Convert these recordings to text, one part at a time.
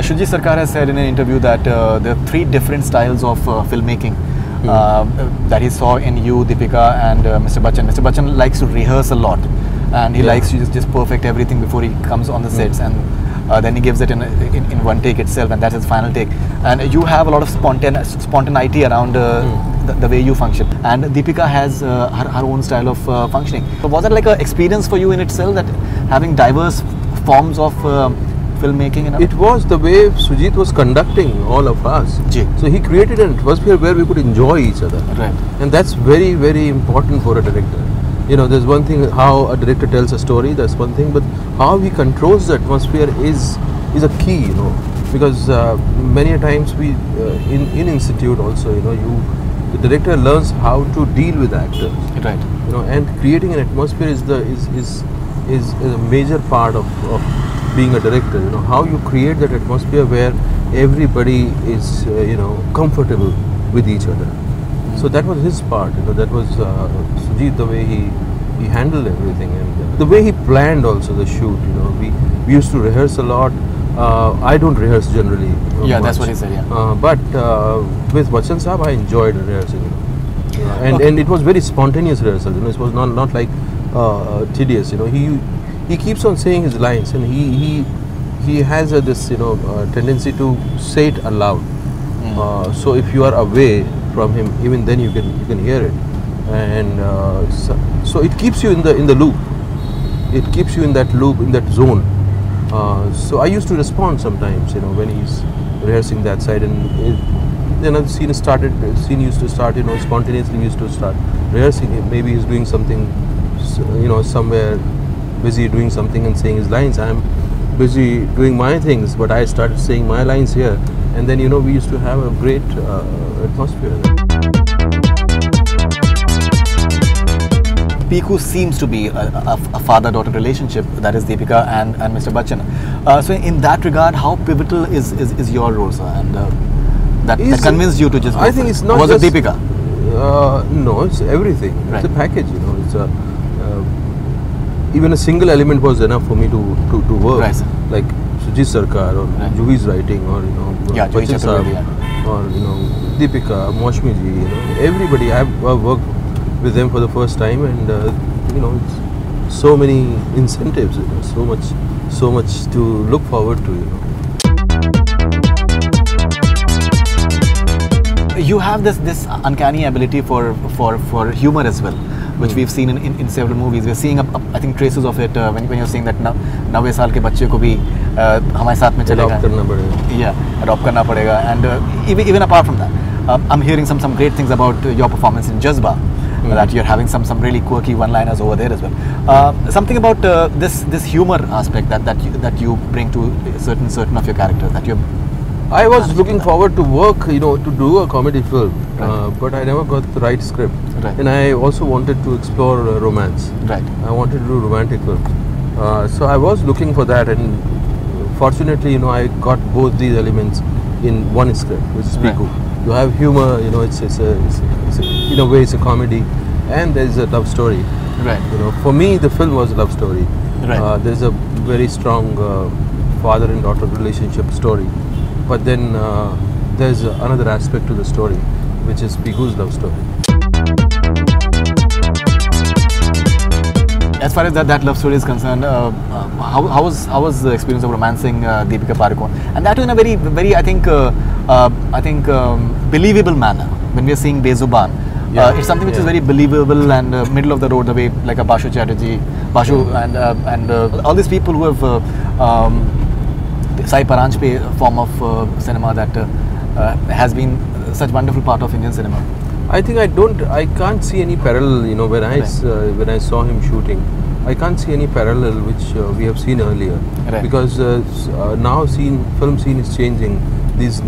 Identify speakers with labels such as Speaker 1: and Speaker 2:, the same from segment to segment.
Speaker 1: Juhi Sarkar has said in an interview that there are 3 different styles of filmmaking that he saw in you, Deepika, and Mr. Bachchan. Mr. Bachchan likes to rehearse a lot, and he likes to just perfect everything before he comes on the sets, and then he gives it in one take itself, and that's his final take. And you have a lot of spontaneity around the way you function, and Deepika has her own style of functioning. So was that like an experience for you in itself, that having diverse forms of filmmaking?
Speaker 2: It was the way Sujit was conducting all of us. So he created an atmosphere where we could enjoy each other.
Speaker 1: Right.
Speaker 2: And that's very, very important for a director. You know, there's one thing how a director tells a story, that's one thing, but how he controls the atmosphere is a key, you know, because many a times we, in institute also, you know, the director learns how to deal with actors.
Speaker 1: Right.
Speaker 2: You know, and creating an atmosphere is a major part of being a director. You know, how you create that atmosphere where everybody is you know, comfortable with each other. So that was his part. You know, that was Sujit, the way he handled everything, and the way he planned also the shoot. You know, we used to rehearse a lot. I don't rehearse generally.
Speaker 1: Yeah,
Speaker 2: much.
Speaker 1: That's what he said. Yeah.
Speaker 2: But with Bachchan Saab, I enjoyed rehearsing. You know, and it was very spontaneous rehearsal. You know, it was not like tedious. You know, he keeps on saying his lines, and he has this, you know, tendency to say it aloud. So if you are away from him, even then you can hear it, and so it keeps you in the loop. It keeps you in that loop, in that zone. So I used to respond sometimes, you know, when he's rehearsing that side, and then the scene used to start, you know, spontaneously. We used to start rehearsing. Maybe he's doing something, you know, somewhere busy doing something and saying his lines. I'm busy doing my things, but I started saying my lines here, and then, you know, we used to have a great atmosphere.
Speaker 1: Piku seems to be a father-daughter relationship, that is Deepika and Mr. Bachchan. So in that regard, how pivotal is your role, sir? And that convinced you to just go
Speaker 2: I think it's not
Speaker 1: was
Speaker 2: just
Speaker 1: it Deepika?
Speaker 2: No, it's everything.
Speaker 1: Right.
Speaker 2: It's a package, you know. It's even a single element was enough for me to work.
Speaker 1: Right, sir.
Speaker 2: Like Juhi Sarkar, or Juhi's writing, or, you know,
Speaker 1: Juhi Chaturvedi,
Speaker 2: or, you know, Deepika, Moshmi ji, you know, everybody. I've worked with them for the first time, and you know, it's so many incentives, you know, so much to look forward to, you know.
Speaker 1: You have this uncanny ability for humor as well, which we've seen in several movies. We're seeing I think traces of it when you're saying that 9 साल के बच्चे को भी हमारे साथ में चलेगा, adopt करना पड़ेगा, and even apart from that, I'm hearing some great things about your performance in Jazba. That you're having some really quirky one-liners over there as well. Something about this humor aspect that you bring to certain of your characters that you.
Speaker 2: I was looking forward to work, you know, to do a comedy film, but I never got the right script.
Speaker 1: Right.
Speaker 2: And I also wanted to explore romance.
Speaker 1: Right.
Speaker 2: I wanted to do romantic films. So I was looking for that, and fortunately, you know, I got both these elements in one script, which is Piku. You have humor, you know, it's in a way it's a comedy, and there's a love story.
Speaker 1: Right.
Speaker 2: You know, for me, the film was a love story.
Speaker 1: Right.
Speaker 2: There's a very strong father and daughter relationship story, but then there's another aspect to the story, which is Piku's love story.
Speaker 1: As far as that love story is concerned, how was the experience of romancing Deepika Padukone, and that in a very I think believable manner? When we are seeing Bezuban, it's something which is very believable and middle of the road, the way like a Bashu Chatterjee, and all these people who have Sai Paranjpe form of cinema that has been such wonderful part of Indian cinema.
Speaker 2: I think I can't see any parallel, you know, when I saw him shooting. I can't see any parallel which we have seen earlier, because now film scene is changing. These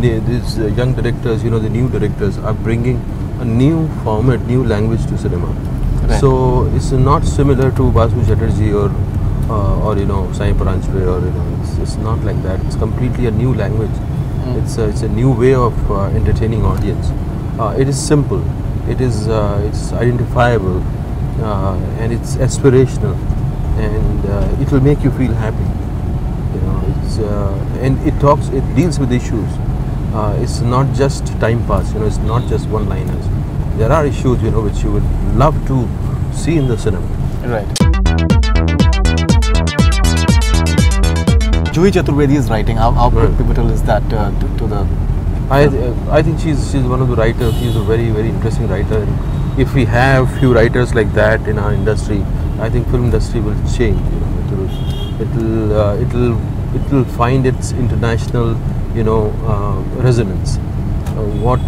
Speaker 2: young directors, you know, the new directors are bringing a new format, new language to cinema. Right. So it's not similar to Basu Chatterjee or you know, Sai Paranjpe, or, you know, it's not like that. It's completely a new language. It's a new way of entertaining audience. It is simple, it's identifiable, and it's aspirational, and it will make you feel happy. You know, and it deals with issues. It's not just time pass. You know, it's not just one-liners. There are issues, you know, which you would love to see in the cinema.
Speaker 1: Right. Juhi Chaturvedi's writing, how pivotal is that to the?
Speaker 2: I think she's one of the writers. She's a very, very interesting writer. And if we have few writers like that in our industry, I think film industry will change. You know, it will find its international, you know, resonance. What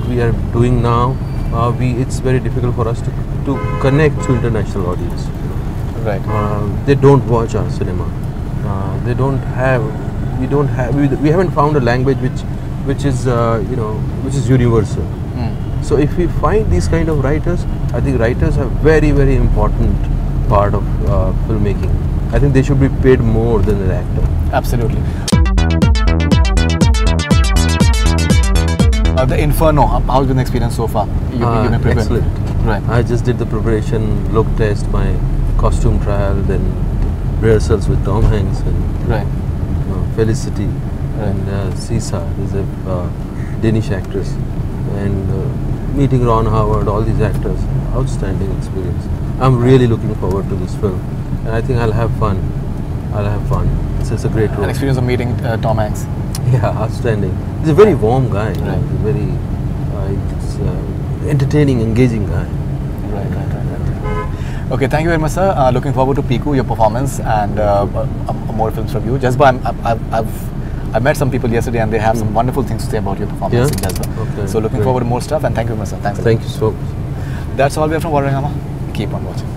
Speaker 2: we are doing now, it's very difficult for us to connect to international audience.
Speaker 1: Right.
Speaker 2: They don't watch our cinema. We haven't found a language which is you know, which is universal. So if we find these kind of writers, I think writers are very, very important part of filmmaking. I think they should be paid more than an actor.
Speaker 1: Absolutely. The Inferno, how's been the experience so far? You've been prepared.
Speaker 2: Excellent.
Speaker 1: Right.
Speaker 2: I just did the preparation, look test, my costume trial, then rehearsals with Tom Hanks and Felicity and Sisa, who's a Danish actress, and meeting Ron Howard, all these actors. Outstanding experience. I'm really looking forward to this film, and I think I'll have fun. It's a great role.
Speaker 1: An experience of meeting Tom Hanks.
Speaker 2: Yeah, outstanding. He's a very warm guy. Right. He's a very entertaining, engaging guy.
Speaker 1: Right. Okay, thank you very much, sir. Looking forward to Piku, your performance, and more films from you. Jazba, I met some people yesterday, and they have some wonderful things to say about your performance in Jazba. Okay, so looking forward to more stuff, and thank you very much, sir. Thanks.
Speaker 2: Thank you so much.
Speaker 1: That's all we have from BollywoodHungama. Keep on watching.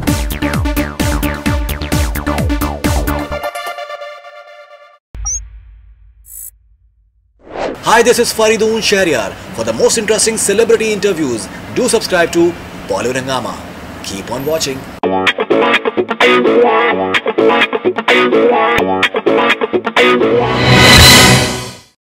Speaker 3: Hi, this is Faridun Shahryar. For the most interesting celebrity interviews, do subscribe to BollywoodHungama. Keep on watching.